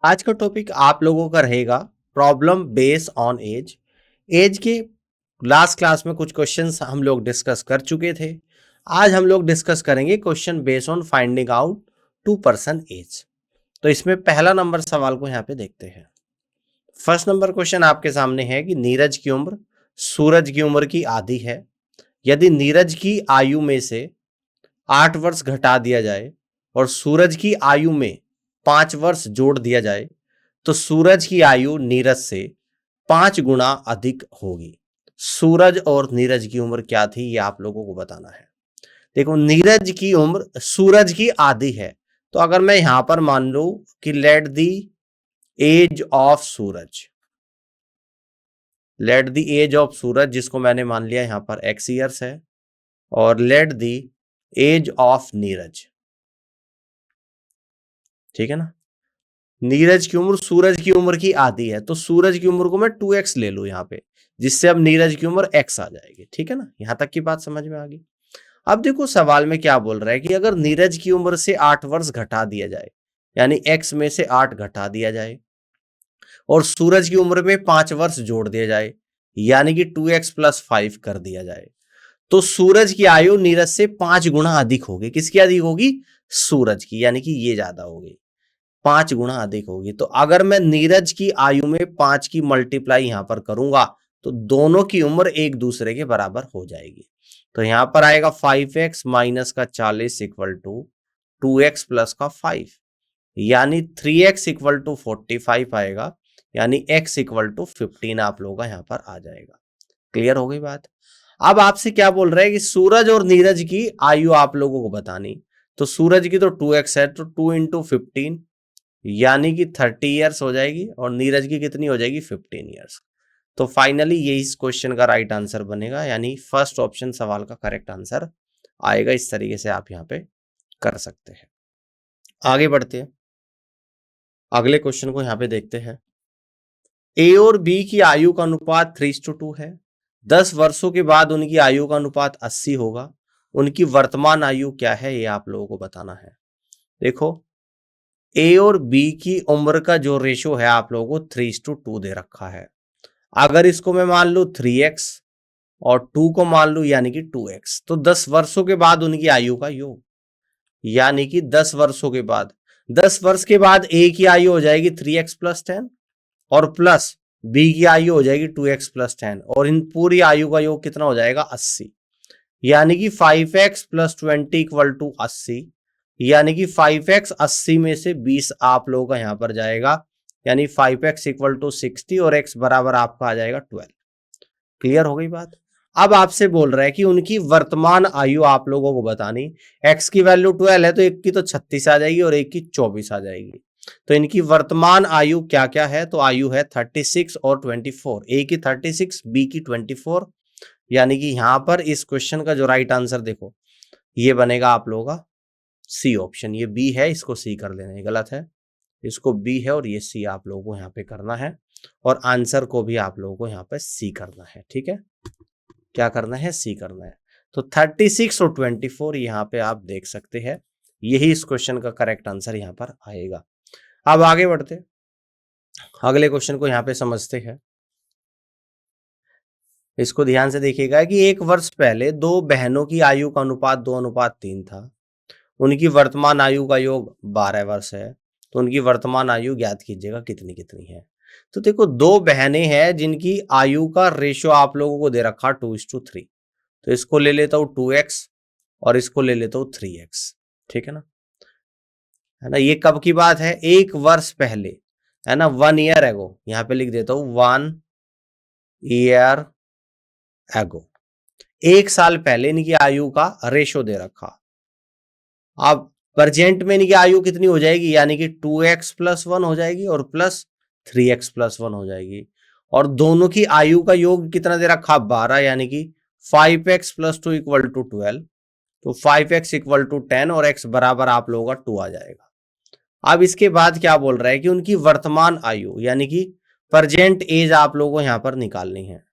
आज का टॉपिक आप लोगों का रहेगा problem based on age. Age के लास्ट क्लास में कुछ क्वेश्चंस हम लोग डिस्कस कर चुके थे। आज हम लोग डिस्कस करेंगे question based on finding out 2% age. तो इसमें पहला नंबर सवाल को यहाँ पे देखते हैं। फर्स्ट नंबर क्वेश्चन आपके सामने है कि नीरज की उम्र सूरज की उम्र की आधी है। यदि नीरज की आयु में से 8 वर्ष घटा दिया जाए और सूरज की आयु में 5 वर्ष जोड़ दिया जाए तो सूरज की आयु नीरज से 5 गुना अधिक होगी। सूरज और नीरज की उम्र क्या थी ये आप लोगों को बताना है। देखो, नीरज की उम्र सूरज की आधी है, तो अगर मैं यहां पर मान लू कि let the age of Suraj, let the age of Suraj जिसको मैंने मान लिया यहां पर x ईयर्स है, और let the age of Neeraj, ठीक है ना। नीरज की उम्र सूरज की उम्र की आधी है, तो सूरज की उम्र को मैं 2x ले लू यहाँ पे, जिससे अब नीरज की उम्र x आ जाएगी। ठीक है ना, यहां तक की बात समझ में आ गई। अब देखो सवाल में क्या बोल रहा है कि अगर नीरज की उम्र से 8 वर्ष घटा दिया जाए, यानी x में से 8 घटा दिया जाए, और सूरज की उम्र में 5 वर्ष जोड़ दिया जाए, यानी कि 2x + 5 कर दिया जाए, तो सूरज की आयु नीरज से 5 गुना अधिक होगी। किसकी अधिक होगी? सूरज की, यानी कि ये ज्यादा होगी, 5 गुना अधिक होगी। तो अगर मैं नीरज की आयु में 5 की मल्टीप्लाई यहां पर करूंगा तो दोनों की उम्र एक दूसरे के बराबर हो जाएगी। तो यहां पर आएगा 5x माइनस का 40 इक्वल टू 2x प्लस का 5, यानी 3x इक्वल टू 45 आएगा, यानी x इक्वल टू 15 आप लोगों का यहां पर आ जाएगा। क्लियर हो गई बात। अब आपसे क्या बोल रहा है कि सूरज और नीरज की आयु आप लोगों को बतानी। तो सूरज की तो 2x है, तो 2 इंटू 15 यानी कि 30 ईयर्स हो जाएगी, और नीरज की कितनी हो जाएगी? 15 ईयर्स। तो फाइनली ये इस क्वेश्चन का राइट आंसर बनेगा, यानी फर्स्ट ऑप्शन सवाल का करेक्ट आंसर आएगा। इस तरीके से आप यहाँ पे कर सकते हैं। आगे बढ़ते हैं, अगले क्वेश्चन को यहाँ पे देखते हैं। ए और बी की आयु का अनुपात 3:2 है। 10 वर्षों के बाद उनकी आयु का अनुपात 80 होगा। उनकी वर्तमान आयु क्या है ये आप लोगों को बताना है। देखो, ए और बी की उम्र का जो रेशो है आप लोगों को 3:2 दे रखा है। अगर इसको मैं मान लू 3x और 2 को मान लू यानी कि 2x, तो 10 वर्षों के बाद उनकी आयु का योग, यानी कि 10 वर्षों के बाद, 10 वर्ष के बाद ए की आयु हो जाएगी 3x + 10, और प्लस बी की आयु हो जाएगी 2x + 10, और इन पूरी आयु का योग कितना हो जाएगा? 80, यानी कि 5x + 20 इक्वल टू 80, यानी कि 5x 80 में से 20 आप लोगों का यहां पर जाएगा, यानी 5x इक्वल टू 60, और x बराबर आपका आ जाएगा 12। क्लियर हो गई बात। अब आपसे बोल रहा है कि उनकी वर्तमान आयु आप लोगों को बतानी। x की वैल्यू 12 है, तो एक की तो 36 आ जाएगी और एक की 24 आ जाएगी। तो इनकी वर्तमान आयु क्या क्या है? तो आयु है 36 और 24, ए की 36, बी की 24, यानी कि यहां पर इस क्वेश्चन का जो राइट आंसर देखो ये बनेगा आप लोगों का सी ऑप्शन। ये बी है, इसको सी कर लेना, ये गलत है, इसको बी है और ये सी आप लोगों को यहाँ पे करना है, और आंसर को भी आप लोगों को यहाँ पे सी करना है। ठीक है, क्या करना है? सी करना है। तो 36 और 24 यहाँ पे आप देख सकते हैं, यही इस क्वेश्चन का करेक्ट आंसर यहाँ पर आएगा। अब आगे बढ़ते अगले क्वेश्चन को यहाँ पे समझते हैं। इसको ध्यान से देखिएगा कि 1 वर्ष पहले दो बहनों की आयु का अनुपात 2:3 था। उनकी वर्तमान आयु का योग 12 वर्ष है। तो उनकी वर्तमान आयु ज्ञात कीजिएगा कितनी कितनी है। तो देखो, दो बहनें हैं जिनकी आयु का रेशो आप लोगों को दे रखा 2:3। तो इसको ले लेता हूँ 2x और इसको ले लेता हूँ 3x। ठीक है ना। ये कब की बात है? 1 वर्ष पहले, है ना, 1 ईयर एगो। यहाँ पे लिख देता हूँ 1 ईयर एगो। 1 साल पहले इनकी आयु का रेशो दे रखा। अब प्रेजेंट में इनकी आयु कितनी हो जाएगी? यानी कि 2x + 1 हो जाएगी और प्लस 3x + 1 हो जाएगी, और दोनों की आयु का योग कितना दे रखा? 12, यानी कि 5x + 2 इक्वल टू 12। तो 5x इक्वल टू 10 और x बराबर आप लोगों का 2 आ जाएगा। अब इसके बाद क्या बोल रहा है कि उनकी वर्तमान आयु, यानी कि प्रेजेंट एज आप लोगों को यहां पर निकालनी है।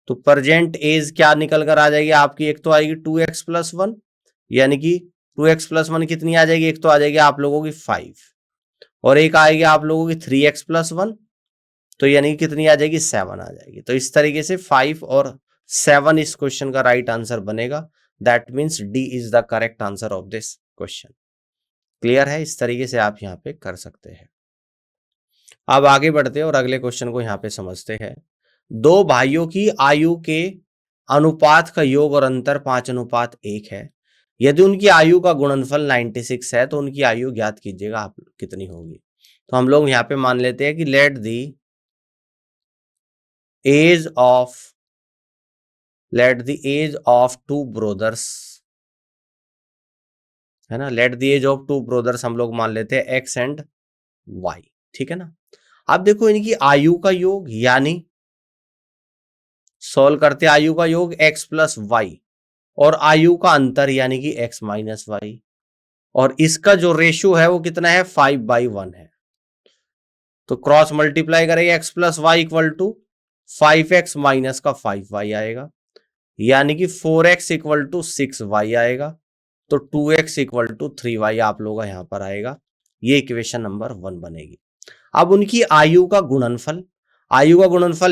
तो प्रेजेंट एज क्या निकल कर आ जाएगी आपकी? एक तो आएगी 2x + 1, यानी कि 2x + 1 कितनी आ जाएगी? एक तो आ जाएगी आप लोगों की 5, और एक आएगी आप लोगों की 3x + 1, तो यानी कि कितनी आ जाएगी, 7 आ जाएगी। तो इस तरीके से 5 और 7 इस क्वेश्चन का राइट आंसर बनेगा। That means D is the correct answer of this question. Clear है? इस तरीके से आप यहाँ पे कर सकते हैं। अब आगे बढ़ते हैं और अगले क्वेश्चन को यहाँ पे समझते हैं। दो भाइयों की आयु के अनुपात का योग और अंतर 5:1 है। यदि उनकी आयु का गुणनफल 96 है तो उनकी आयु ज्ञात कीजिएगा, आप कितनी होगी। तो हम लोग यहाँ पे मान लेते हैं कि let the age of two brothers, है ना, let the age of two brothers हम लोग मान लेते हैं एक्स एंड वाई। ठीक है ना। अब देखो इनकी आयु का योग, यानी सॉल्व करते आयु का योग x + वाई, और आयु का अंतर यानी कि x - वाई, और इसका जो रेशियो है वो कितना है, 5/1 है। तो क्रॉस मल्टीप्लाई करेंगे x + वाई = 5x माइनस का 5y आएगा, यानी कि 4x = 6y आएगा। तो 2x = 3y आप लोगों का यहां पर आएगा। ये इक्वेशन नंबर 1 बनेगी। अब उनकी आयु का गुणनफल,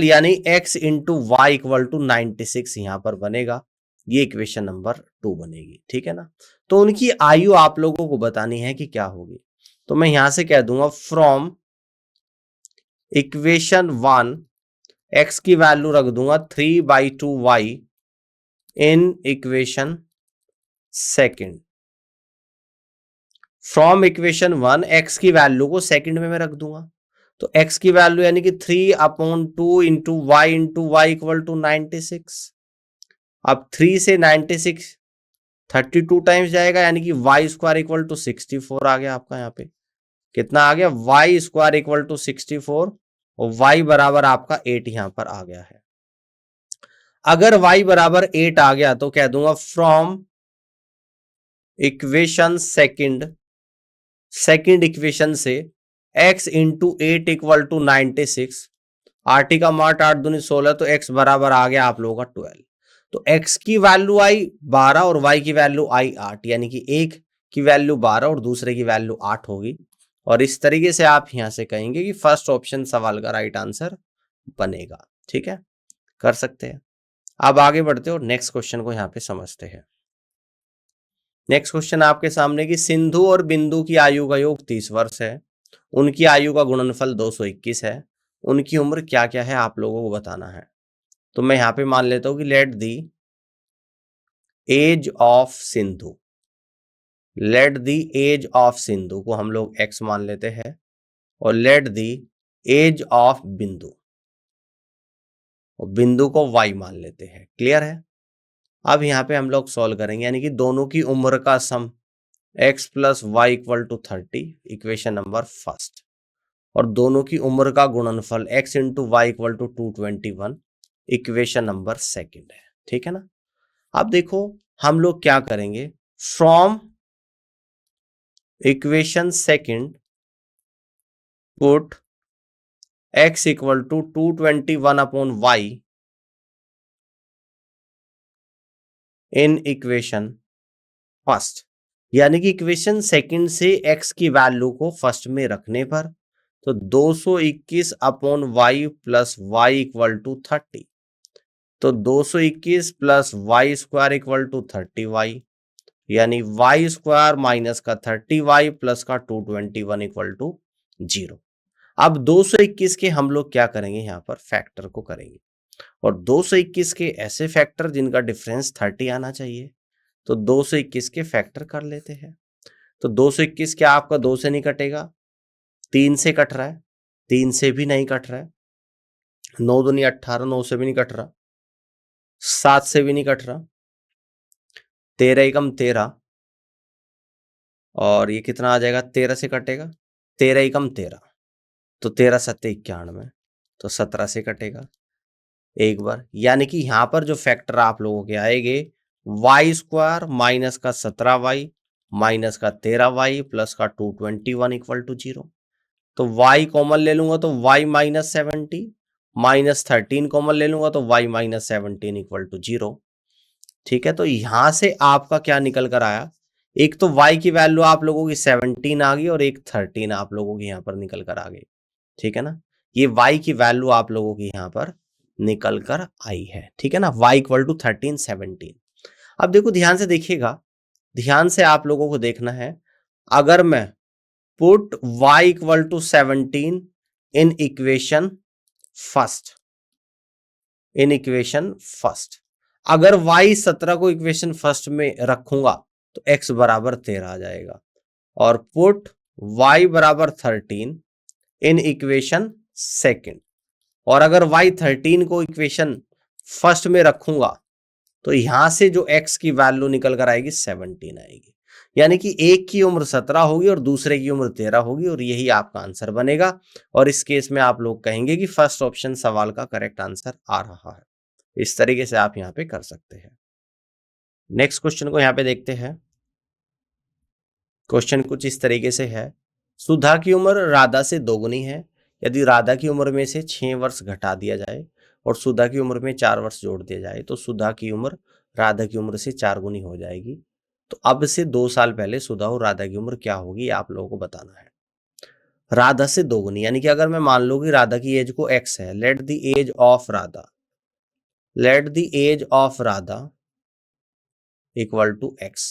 यानी x × y = 96 यहां पर बनेगा। ये इक्वेशन नंबर 2 बनेगी। ठीक है ना। तो उनकी आयु आप लोगों को बतानी है कि क्या होगी। तो मैं यहां से कह दूंगा फ्रॉम इक्वेशन 1 x की वैल्यू रख दूंगा 3/2y in equation second. From equation 1 x की वैल्यू को सेकंड में मैं रख दूंगा। तो x की वैल्यू यानी कि 3/2 × y × y = 96। अब 3 से 96 32 टाइम्स जाएगा, यानी कि y² = 64 आ गया आपका। यहाँ पे कितना आ गया, y² = 64, और y बराबर आपका 8 यहां पर आ गया है। अगर y बराबर 8 आ गया तो कह दूंगा फ्रॉम इक्वेशन सेकंड इक्वेशन से x × 8 = 96, 8 का मार्ट 8 दूनी 16, तो x बराबर आ गया आप लोगों का 12। तो x की वैल्यू आई 12 और y की वैल्यू आई 8, यानी कि एक की वैल्यू 12 और दूसरे की वैल्यू 8 होगी। और इस तरीके से आप यहां से कहेंगे कि फर्स्ट ऑप्शन सवाल का राइट आंसर बनेगा। ठीक है, कर सकते हैं। अब आगे बढ़ते और नेक्स्ट क्वेश्चन को यहां पे समझते हैं। नेक्स्ट क्वेश्चन आपके सामने कि सिंधु और बिंदु की आयु का योग 30 वर्ष है। उनकी आयु का गुणनफल 221 है। उनकी उम्र क्या क्या है आप लोगों को बताना है। तो मैं यहां पे मान लेता हूं कि let the age of Sindhu, को हम लोग x मान लेते हैं, और लेट दी एज ऑफ बिंदु, और बिंदु को y मान लेते हैं। क्लियर है। अब यहां पे हम लोग सॉल्व करेंगे, यानी कि दोनों की उम्र का sum x + y = 30 equation number first, और दोनों की उम्र का गुणनफल x × y = 221 equation number second है। ठीक है ना। अब देखो हम लोग क्या करेंगे, from equation second put x = 221/y in equation first, यानी कि इक्वेशन सेकंड से x की वैल्यू को फर्स्ट में रखने पर, तो 221/y + y = 30, तो 221 + y² = 30y, यानी y² माइनस का 30y प्लस का 221 = 0। अब 221 के हम लोग क्या करेंगे, यहाँ पर फैक्टर को करेंगे, और 221 के ऐसे फैक्टर जिनका डिफरेंस 30 आना चाहिए। तो 221 के फैक्टर कर लेते हैं। तो 221 क्या आपका 2 से नहीं कटेगा, 3 से कट रहा है, 3 से भी नहीं कट रहा है, 9 दूनी 18, 9 से भी नहीं कट रहा, 7 से भी नहीं कट रहा, 13 एकम 13, और ये कितना आ जाएगा, 13 से कटेगा, 13 एकम 13, तो 13 7 91, तो 17 से कटेगा एक बार। यानी कि यहां पर जो फैक्टर आप लोगों के आएंगे, y² माइनस का 17y माइनस का 13y प्लस का 221 = 0। तो y कॉमन ले लूंगा तो y - 70, -13 कॉमन ले लूंगा तो y - 17 = 0। ठीक है, तो यहां से आपका क्या निकल कर आया, एक तो y की वैल्यू आप लोगों की 17 आ गई और एक 13 आप लोगों की यहाँ पर निकल कर आ गई, ठीक है ना। ये y की वैल्यू आप लोगों की यहाँ पर निकल कर आई है, ठीक है ना। y equal to 13, 17। अब देखो ध्यान से देखिएगा, ध्यान से आप लोगों को देखना है। अगर मैं put y equal to 17 in equation first, in equation first, अगर y 17 को इक्वेशन फर्स्ट में रखूंगा तो x बराबर 13 आ जाएगा, और पुट y बराबर 13 इन इक्वेशन सेकंड, और अगर y 13 को इक्वेशन फर्स्ट में रखूंगा तो यहां से जो x की वैल्यू निकल कर आएगी 17 आएगी। यानी कि एक की उम्र 17 होगी और दूसरे की उम्र 13 होगी, और यही आपका आंसर बनेगा। और इस केस में आप लोग कहेंगे कि फर्स्ट ऑप्शन सवाल का करेक्ट आंसर आ रहा है। इस तरीके से आप यहाँ पे कर सकते हैं। नेक्स्ट क्वेश्चन को यहाँ पे देखते हैं। क्वेश्चन कुछ इस तरीके से है, सुधा की उम्र राधा से दोगुनी है। यदि राधा की उम्र में से 6 वर्ष घटा दिया जाए और सुधा की उम्र में 4 वर्ष जोड़ दिया जाए तो सुधा की उम्र राधा की उम्र से 4 गुनी हो जाएगी। तो अब से 2 साल पहले सुधा और राधा की उम्र क्या होगी, आप लोगों को बताना है। राधा से दोगुनी यानी कि अगर मैं मान लूं कि राधा की एज को x है, let the age of Radha, let the age of Radha equal to x,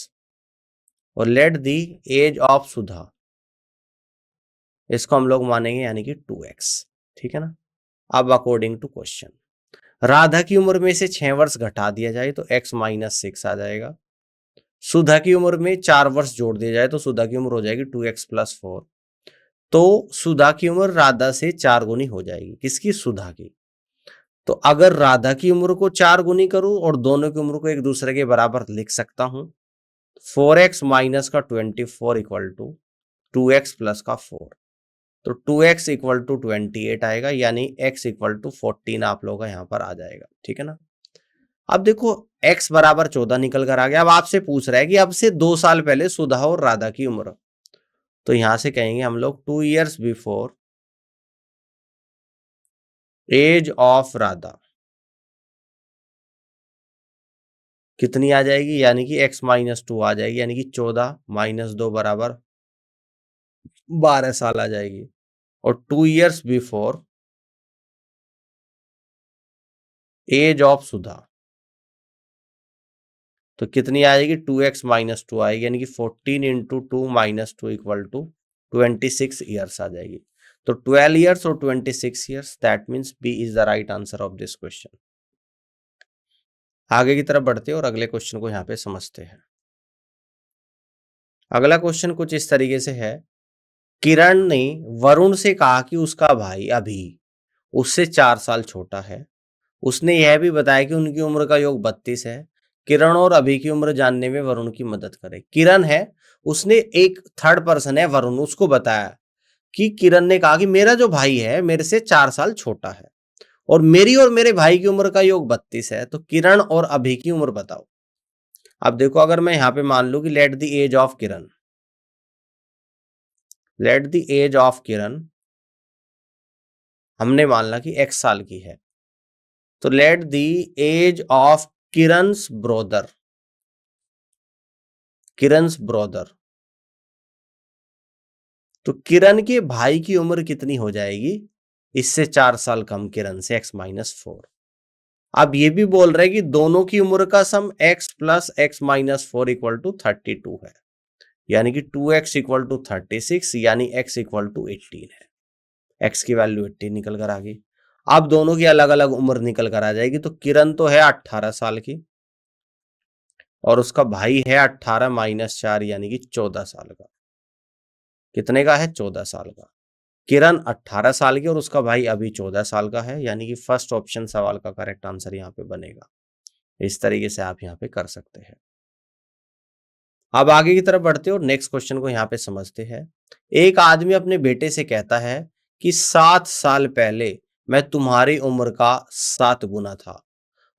और let the age of Sudha, इसको हम लोग मानेंगे यानी कि 2x, ठीक है ना। अब अकॉर्डिंग टू क्वेश्चन, राधा की उम्र में से 6 वर्ष घटा दिया जाए तो x माइनस 6 आ जाएगा। सुधा की उम्र में 4 वर्ष जोड़ दिया जाए तो सुधा की उम्र हो जाएगी 2x प्लस 4। तो सुधा की उम्र राधा से 4 गुनी हो जाएगी, किसकी, सुधा की। तो अगर राधा की उम्र को 4 गुनी करूं और दोनों की उम्र को एक दूसरे के बराबर लिख सकता हूं, 4x माइनस का 24 इक्वल टू 2x प्लस का 4, तो 2x इक्वल टू 28 आएगा, यानी x इक्वल टू 14 आप लोगों का यहाँ पर आ जाएगा, ठीक है ना। अब देखो x बराबर 14 निकल कर आ गया। अब आपसे पूछ रहा है कि अब से 2 साल पहले सुधा और राधा की उम्र, तो यहां से कहेंगे हम लोग 2 years before age of Radha कितनी आ जाएगी, यानी कि x माइनस 2 आ जाएगी, यानी कि 14 माइनस 2 बराबर 12 साल आ जाएगी। और 2 years बिफोर एज ऑफ सुधा तो कितनी आएगी, 2x माइनस 2 आएगी, यानी कि 14 into 2 minus 2 equal to 26 years आ जाएगी। तो 12 ईयर्स और 26 years, that means B is the right answer of this question. आगे की तरफ बढ़ते हैं और अगले क्वेश्चन को यहाँ पे समझते हैं। अगला क्वेश्चन कुछ इस तरीके से है, किरण ने वरुण से कहा कि उसका भाई अभी उससे 4 साल छोटा है। उसने यह भी बताया कि उनकी उम्र का योग 32 है। किरण और अभी की उम्र जानने में वरुण की मदद करे। किरण है, उसने एक थर्ड पर्सन है वरुण, उसको बताया कि किरण ने कहा कि मेरा जो भाई है मेरे से 4 साल छोटा है और मेरी और मेरे भाई की उम्र का योग 32 है, तो किरण और अभी की उम्र बताओ। अब देखो अगर मैं यहां पे मान लू कि let the age of Kiran, let the age of Kiran हमने मानना कि x साल की है, तो let the age of Kiran's brother, Kiran's brother, तो किरण के भाई की उम्र कितनी हो जाएगी, इससे 4 साल कम किरण से, x माइनस 4। अब ये भी बोल रहे हैं कि दोनों की उम्र का sum x plus x minus 4 equal to 32 है, यानी कि 2x इक्वल टू 36, यानी x इक्वल टू 18 है। x की वैल्यू 18 निकल कर आ गई। अब दोनों की अलग अलग उम्र निकल कर आ जाएगी, तो किरण तो है 18 साल की और उसका भाई है 18 माइनस 4 यानी कि 14 साल का। कितने का है, 14 साल का। किरण 18 साल की और उसका भाई अभी 14 साल का है, यानी कि फर्स्ट ऑप्शन सवाल का करेक्ट आंसर यहाँ पे बनेगा। इस तरीके से आप यहाँ पे कर सकते हैं। अब आगे की तरफ बढ़ते हैं और नेक्स्ट क्वेश्चन को यहाँ पे समझते हैं। एक आदमी अपने बेटे से कहता है कि 7 साल पहले मैं तुम्हारी उम्र का 7 गुना था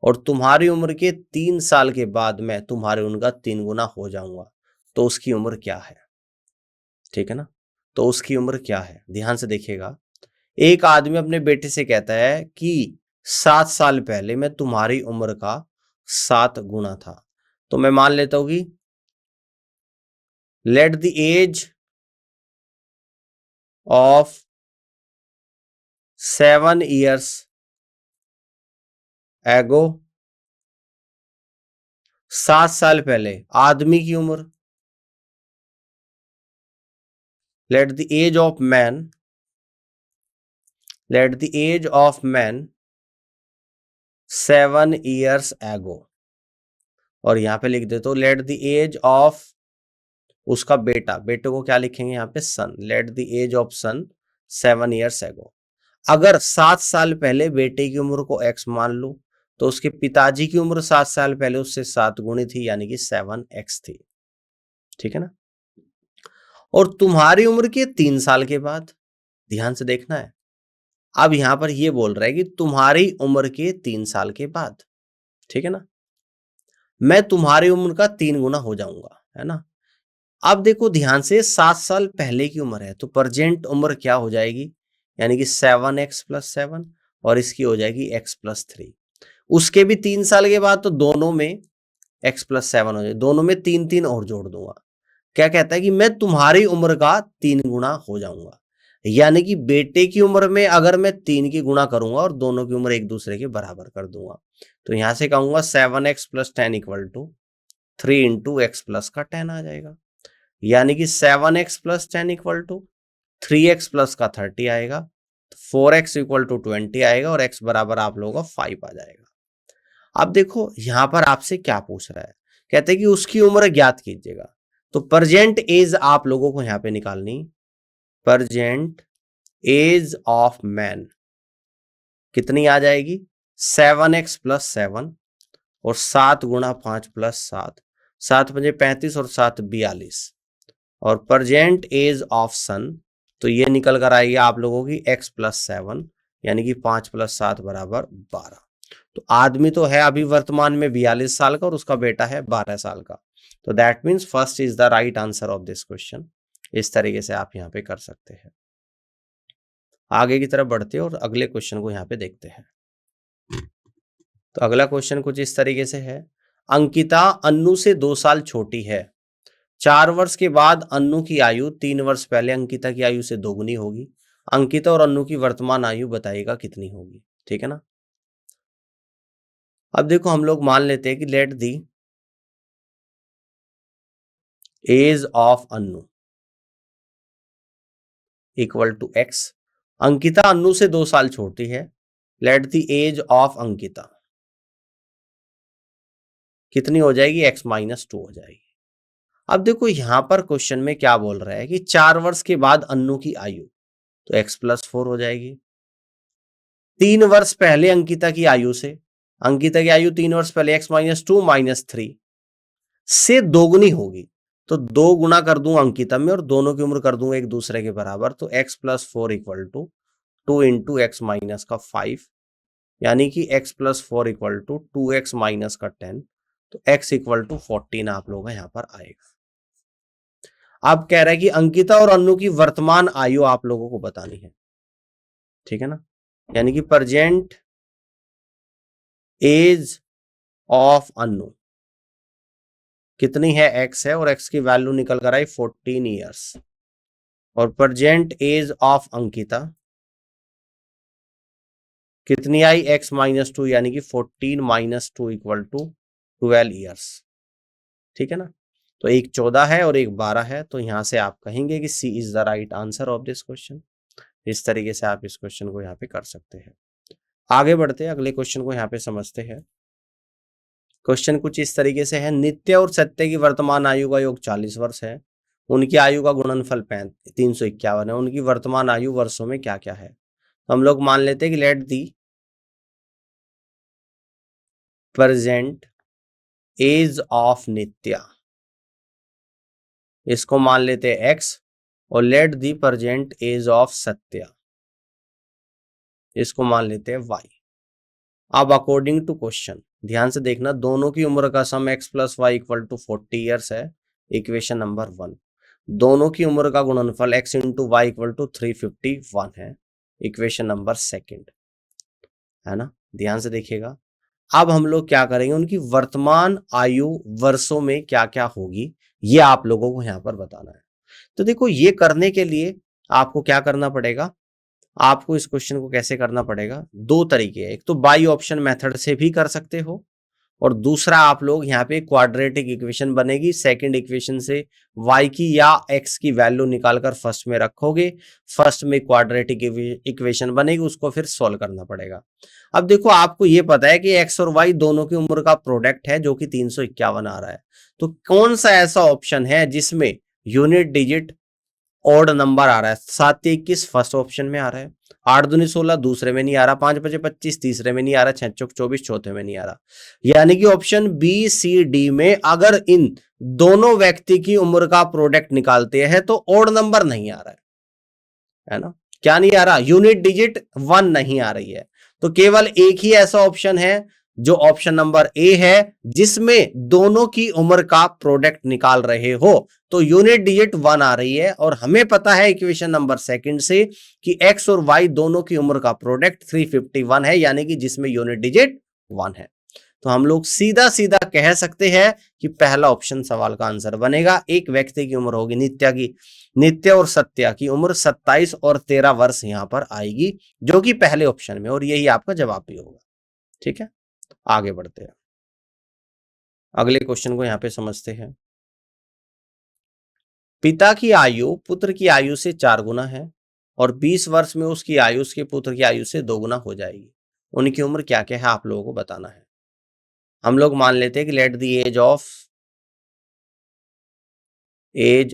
और तुम्हारी उम्र के 3 साल के बाद मैं तुम्हारे उनका 3 गुना हो जाऊंगा, तो उसकी उम्र क्या है, ठीक है ना। तो उसकी उम्र क्या है, ध्यान से देखिएगा। एक आदमी अपने बेटे से कहता है कि 7 साल पहले मैं तुम्हारी उम्र का 7 गुना था, तो मैं मान लेता हूं कि let the age of 7 years ago, 7 साल पहले आदमी की उम्र, let the age of man, let the age of man 7 years एगो, और यहां पे लिख देते हो लेट द एज ऑफ उसका बेटा, बेटे को क्या लिखेंगे यहाँ पे son, let the age of son 7 years एगो। अगर 7 साल पहले बेटे की उम्र को x मान लो तो उसके पिताजी की उम्र 7 साल पहले उससे 7 गुनी थी, यानी कि 7x थी, ठीक है ना। और तुम्हारी उम्र के 3 साल के बाद, ध्यान से देखना है, अब यहां पर ये बोल रहा है कि तुम्हारी उम्र के 3 साल के बाद, ठीक है ना, मैं तुम्हारी उम्र का 3 गुना हो जाऊंगा, है ना। अब देखो ध्यान से, 7 साल पहले की उम्र है तो प्रेजेंट उम्र क्या हो जाएगी, यानी कि 7x + 7, और इसकी हो जाएगी x + 3। उसके भी 3 साल के बाद तो दोनों में x + 7 हो जाए, दोनों में 3 और जोड़ दूंगा। क्या कहता है कि मैं तुम्हारी उम्र का 3 गुना हो जाऊंगा, यानी कि बेटे की उम्र में अगर मैं 3 की गुणा करूंगा और दोनों की उम्र एक दूसरे के बराबर कर दूंगा, तो यहां से कहूंगा 7x + 10 = 3 × x + का 10 आ जाएगा, यानी कि 7x + 10 = 3x + का 30 आएगा, 4x = 20 आएगा, और x बराबर आप लोगों का 5 आ जाएगा। अब देखो यहां पर आपसे क्या पूछ रहा है, कहते हैं कि उसकी उम्र ज्ञात कीजिएगा, तो प्रेजेंट एज आप लोगों को यहां पे निकालनी, प्रेजेंट एज ऑफ मैन कितनी आ जाएगी, 7x + 7, और 7 × 5 + 7, 7 × 5 = 35 और 7 = 42, और प्रेजेंट एज ऑफ सन, तो ये निकल कर आएगी आप लोगों की x + 7, यानी कि 5 + 7 = 12। तो आदमी तो है अभी वर्तमान में 42 साल का और उसका बेटा है 12 साल का, तो that means first is the right answer of this question. इस तरीके से आप यहाँ पे कर सकते हैं। आगे की तरफ बढ़ते हैं और अगले क्वेश्चन को यहाँ पे देखते हैं। तो अगला क्वेश्चन कुछ इस तरीके से है, अंकिता अन्नू से 2 साल छोटी है, 4 वर्ष के बाद अन्नू की आयु 3 वर्ष पहले अंकिता की आयु से दोगुनी होगी, अंकिता और अन्नू की वर्तमान आयु बताइएगा कितनी होगी, ठीक है ना। अब देखो हम लोग मान लेते हैं कि let the age of Annu = x, Ankita Annu से 2 साल छोटी है, let the age of Ankita कितनी हो जाएगी, x - 2 हो जाएगी। अब देखो यहां पर क्वेश्चन में क्या बोल रहा है कि 4 वर्ष के बाद अन्नू की आयु, तो x + 4 हो जाएगी। 3 वर्ष पहले अंकिता की आयु से, अंकिता की आयु 3 वर्ष पहले x - 2 - 3 से दोगुनी होगी, तो 2 गुना कर दूं अंकिता में और दोनों की उम्र कर दूं एक दूसरे के बराबर, तो x + 4 = 2 × x - का 5, यानी कि x + 4 = 2x - का 10, तो x = 14 आप लोगों का यहाँ पर आएगा। अब कह रहा है कि अंकिता और अन्नू की वर्तमान आयु आप लोगों को बतानी है, ठीक है ना, यानी कि प्रेजेंट एज ऑफ अन्नू कितनी है, x है, और x की वैल्यू निकल कर आई 14 ईयर्स, और प्रेजेंट एज ऑफ अंकिता कितनी आई, x - 2, यानी कि 14 - 2 = 12 ईयर्स, ठीक है ना। तो एक 14 है और एक 12 है, तो यहां से आप कहेंगे कि C is the right answer of this question. इस तरीके से आप इस क्वेश्चन को यहाँ पे कर सकते हैं। आगे बढ़ते हैं, अगले क्वेश्चन को यहाँ पे समझते हैं। क्वेश्चन कुछ इस तरीके से है, नित्य और सत्य की वर्तमान आयु का योग 40 वर्ष है, उनकी आयु का गुणनफल 351 है, उनकी वर्तमान आयु वर्षों में क्या क्या है। तो हम लोग मान लेते हैं कि let the present age of Nitya, इसको मान लेते हैं x, और let the present age of Satya, इसको मान लेते हैं y। अब अकॉर्डिंग टू क्वेश्चन ध्यान से देखना, दोनों की उम्र का सम x + y = 40 ईयर्स है, इक्वेशन नंबर 1। दोनों की उम्र का गुणनफल x × y = 351 है, इक्वेशन नंबर 2, है ना। ध्यान से देखिएगा, अब हम लोग क्या करेंगे, उनकी वर्तमान आयु वर्षों में क्या क्या होगी ये आप लोगों को यहां पर बताना है। तो देखो ये करने के लिए आपको क्या करना पड़ेगा, आपको इस क्वेश्चन को कैसे करना पड़ेगा, दो तरीके हैं। एक तो बाई ऑप्शन मेथड से भी कर सकते हो, और दूसरा आप लोग यहाँ पे क्वाड्रेटिक इक्वेशन बनेगी, सेकंड इक्वेशन से y की या x की वैल्यू निकालकर फर्स्ट में रखोगे, फर्स्ट में क्वाड्रेटिक इक्वेशन बनेगी, उसको फिर सॉल्व करना पड़ेगा। अब देखो आपको ये पता है कि x और y दोनों की उम्र का प्रोडक्ट है जो कि 351 आ रहा है, तो कौन सा ऐसा ऑप्शन है जिसमें यूनिट डिजिट ऑड नंबर आ रहा है। 7 21 फर्स्ट ऑप्शन में आ रहा है, 8 दूनी 16 दूसरे में नहीं आ रहा, 5 5 25 तीसरे में नहीं आ रहा, 6 चौक 24 चौथे में नहीं आ रहा। यानी कि ऑप्शन बी सी डी में अगर इन दोनों व्यक्ति की उम्र का प्रोडक्ट निकालते हैं तो ऑड नंबर नहीं आ रहा है ना, क्या नहीं आ रहा, यूनिट डिजिट 1 नहीं आ रही है। तो केवल एक ही ऐसा ऑप्शन है जो ऑप्शन नंबर ए है जिसमें दोनों की उम्र का प्रोडक्ट निकाल रहे हो, तो यूनिट डिजिट 1 आ रही है। और हमें पता है इक्वेशन नंबर सेकंड से कि x और y दोनों की उम्र का प्रोडक्ट 351 है, यानी कि जिसमें यूनिट डिजिट 1 है। तो हम लोग सीधा सीधा कह सकते हैं कि पहला ऑप्शन सवाल का आंसर बनेगा। एक व्यक्ति की उम्र होगी नित्य और सत्या की उम्र 27 और 13 वर्ष यहां पर आएगी, जो कि पहले ऑप्शन में, और यही आपका जवाब भी होगा। ठीक है, आगे बढ़ते हैं, अगले क्वेश्चन को यहां पे समझते हैं। पिता की आयु पुत्र की आयु से 4 गुना है और 20 वर्ष में उसकी आयु उसके पुत्र की आयु से 2 गुना हो जाएगी। उनकी उम्र क्या क्या है आप लोगों को बताना है। हम लोग मान लेते हैं कि let the age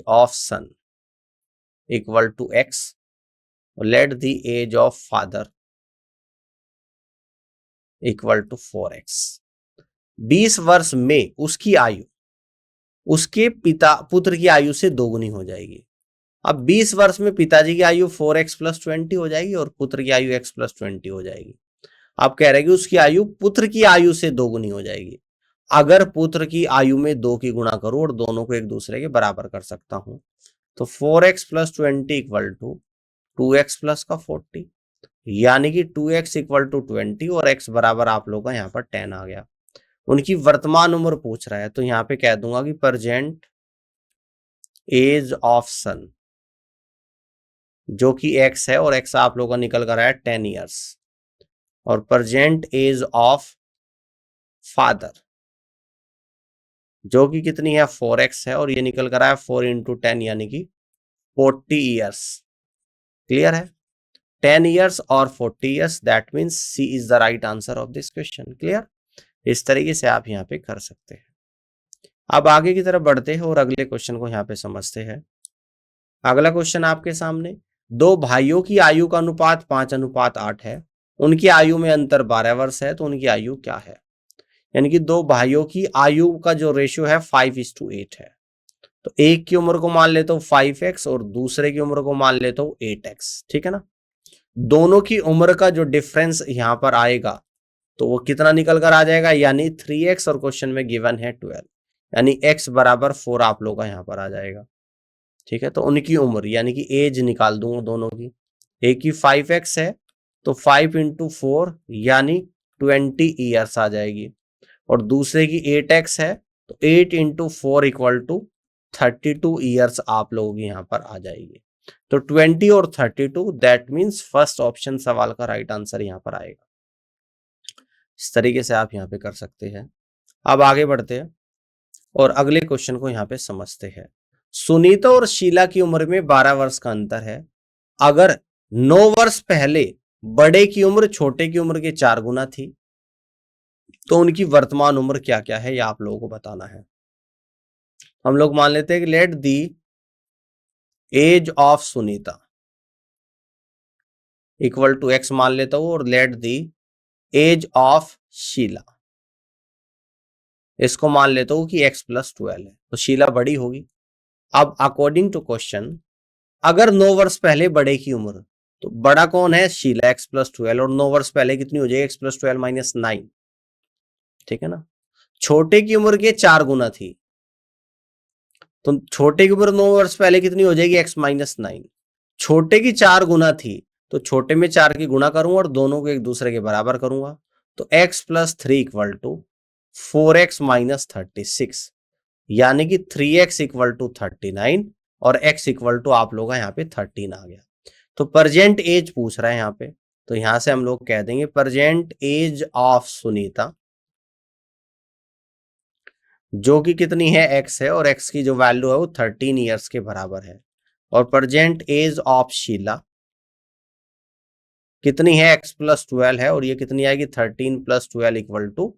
of son equal to x और let the age of father equal to 4x। 20 वर्ष में उसकी आयु उसके पुत्र की आयु से 2 गुनी हो जाएगी। अब 20 वर्ष में पिताजी की आयु 4x + 20 हो जाएगी और पुत्र की आयु x + 20 हो जाएगी। आप कह रहे हैं कि उसकी आयु पुत्र की आयु से 2 गुनी हो जाएगी। अगर पुत्र की आयु में 2 की गुणा करूं और दोनों को एक दूसरे के बराबर कर सकता हूं, तो 4x + 20 इक्वल टू 2x + का 40, यानी कि 2x इक्वल टू 20 और x बराबर आप लोग का यहाँ पर 10 आ गया। उनकी वर्तमान उम्र पूछ रहा है, तो यहाँ पे कह दूंगा कि प्रेजेंट एज ऑफ सन, जो कि x है और x आप लोगों का निकल कर आया 10 ईयर्स, और प्रेजेंट एज ऑफ फादर जो कि कितनी है 4x है, और ये निकल कर आया 4 × 10 यानी कि 40 ईयर्स। क्लियर है, 10 ईयर्स और 40 years, that means C is the right answer of this question. Clear, इस तरीके से आप यहाँ पे कर सकते हैं। अब आगे की तरफ बढ़ते हैं और अगले क्वेश्चन को यहाँ पे समझते हैं। अगला क्वेश्चन आपके सामने, दो भाइयों की आयु का अनुपात 5:8 है, उनकी आयु में अंतर 12 वर्ष है, तो उनकी आयु क्या है। यानी कि दो भाइयों की आयु का जो रेशियो है 5:8 है। तो एक की उम्र को मान लेता हूं 5x और दूसरे की उम्र को मान लेता हूं 8x। ठीक है ना, दोनों की उम्र का जो डिफरेंस यहां पर आएगा तो वो कितना निकल कर आ जाएगा, यानी 3x, और क्वेश्चन में गिवन है 12, यानी x बराबर 4 आप लोग का यहां पर आ जाएगा। ठीक है, तो उनकी उम्र यानी कि एज निकाल दूंगा दोनों की। एक की 5x है तो 5 × 4 यानी 20 ईयर्स आ जाएगी, और दूसरे की 8x है तो 8 × 4 इक्वल टू 32 ईयर्स आप लोगों की यहां पर आ जाएगी। तो 20 और 32, दैट मीन्स फर्स्ट ऑप्शन सवाल का राइट आंसर यहां पर आएगा। इस तरीके से आप यहां पे कर सकते हैं। अब आगे बढ़ते हैं और अगले क्वेश्चन को यहां पे समझते हैं। सुनीता और शीला की उम्र में 12 वर्ष का अंतर है। अगर 9 वर्ष पहले बड़े की उम्र छोटे की उम्र के 4 गुना थी, तो उनकी वर्तमान उम्र क्या क्या है, यह आप लोगों को बताना है। हम लोग मान लेते हैं कि let the age of Sunita equal to x मान लेता हूं, और let the age of Sheela, इसको मान लेता हूं कि x + 12 है, तो शीला बड़ी होगी। अब अकॉर्डिंग टू क्वेश्चन, अगर 9 वर्ष पहले बड़े की उम्र, तो बड़ा कौन है, शीला, x + 12, और 9 वर्ष पहले कितनी हो जाएगी, x + 12 - 9। ठीक है ना, छोटे की उम्र के 4 गुना थी, तो छोटे की उम्र 9 वर्ष पहले कितनी हो जाएगी, x - 9। छोटे की 4 गुना थी, तो छोटे में 4 की गुणा करूंगा और दोनों को एक दूसरे के बराबर करूंगा, तो x plus 3 equal to 4x minus 36, यानी कि 3x इक्वल टू 39 और x इक्वल टू आप लोग का यहाँ पे 13 आ गया। तो प्रेजेंट एज पूछ रहा है यहाँ पे, तो यहां से हम लोग कह देंगे प्रेजेंट एज ऑफ सुनीता, जो कि कितनी है x है, और x की जो वैल्यू है वो 13 ईयर्स के बराबर है। और प्रेजेंट एज ऑफ शीला कितनी है, x प्लस 12 है, और ये कितनी आएगी 13 प्लस 12 इक्वल टू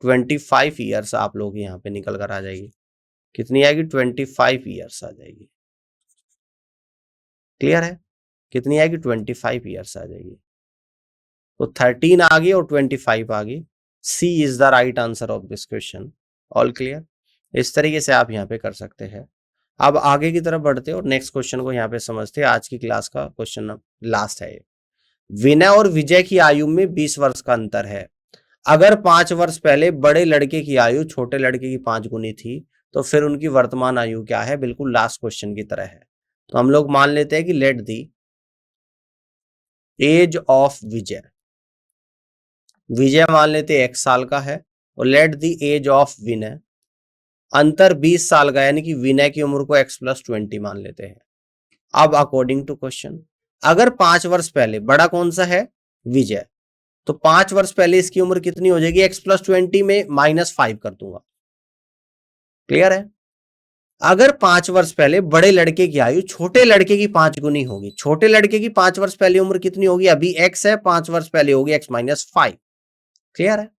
25 ईयर्स आप लोग यहाँ पे निकल कर आ जाएगी। कितनी आएगी 25 ईयर्स आ जाएगी। क्लियर है, कितनी आएगी 25 ईयर्स आ जाएगी। तो 13 आ गई और 25 आ गई। C is the right answer of this question. All clear. इस तरीके से आप यहाँ पे कर सकते हैं। अब आगे की तरफ बढ़ते और नेक्स्ट क्वेश्चन को यहाँ पे समझते हैं। आज की क्लास का क्वेश्चन लास्ट है। विनय और विजय की आयु में 20 वर्ष का अंतर है। अगर 5 वर्ष पहले बड़े लड़के की आयु छोटे लड़के की 5 गुनी थी, तो फिर उनकी वर्तमान आयु क्या है। बिल्कुल लास्ट क्वेश्चन की तरह है। तो हम लोग मान लेते हैं कि लेट दी एज ऑफ विजय, विजय मान लेते 1 साल का है, और लेट दी एज ऑफ विनय, अंतर 20 साल का, यानी कि विनय की उम्र को x प्लस 20 मान लेते हैं। अब अकॉर्डिंग टू क्वेश्चन, अगर 5 वर्ष पहले, बड़ा कौन सा है विजय, तो 5 वर्ष पहले इसकी उम्र कितनी हो जाएगी, x प्लस 20 में -5 कर दूंगा। क्लियर है। अगर 5 वर्ष पहले बड़े लड़के की आयु छोटे लड़के की 5 गुनी होगी, छोटे लड़के की 5 वर्ष पहले उम्र कितनी होगी, अभी x है, 5 वर्ष पहले होगी x माइनस 5। क्लियर है।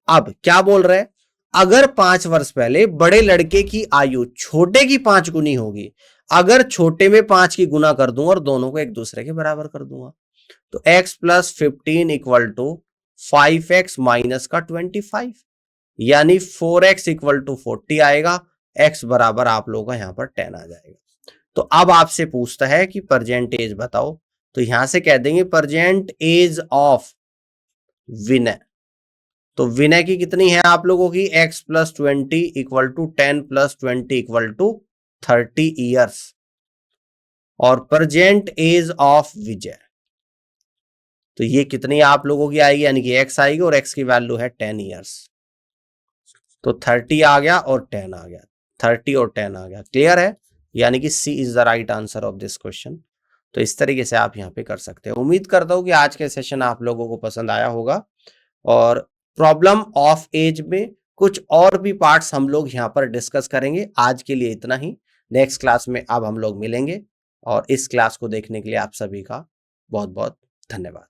अब क्या बोल रहे हैं, अगर 5 वर्ष पहले बड़े लड़के की आयु छोटे की 5 गुनी होगी, अगर छोटे में 5 की गुना कर दूंगा और दोनों को एक दूसरे के बराबर कर दूंगा, तो x plus 15 equal to 5x minus का 25, यानी 4x इक्वल टू 40 आएगा। x बराबर आप लोगों का यहां पर 10 आ जाएगा। तो अब आपसे पूछता है कि प्रेजेंट एज बताओ, तो यहां से कह देंगे प्रेजेंट एज ऑफ विनय। तो विनय की कितनी है आप लोगों की, x plus 20 equal to 10 plus 20 equal to 30 years, और प्रेजेंट एज ऑफ विजय, तो ये कितनी आप लोगों की आएगी, यानी कि x आएगी, और x की वैल्यू है 10 ईयर्स। तो 30 आ गया और 10 आ गया, 30 और 10 आ गया। क्लियर है, यानी कि C is the right answer of this question. तो इस तरीके से आप यहाँ पे कर सकते हैं। उम्मीद करता हूँ कि आज के सेशन आप लोगों को पसंद आया होगा, और प्रॉब्लम ऑफ एज में कुछ और भी पार्ट्स हम लोग यहाँ पर डिस्कस करेंगे। आज के लिए इतना ही, नेक्स्ट क्लास में अब हम लोग मिलेंगे, और इस क्लास को देखने के लिए आप सभी का बहुत बहुत धन्यवाद।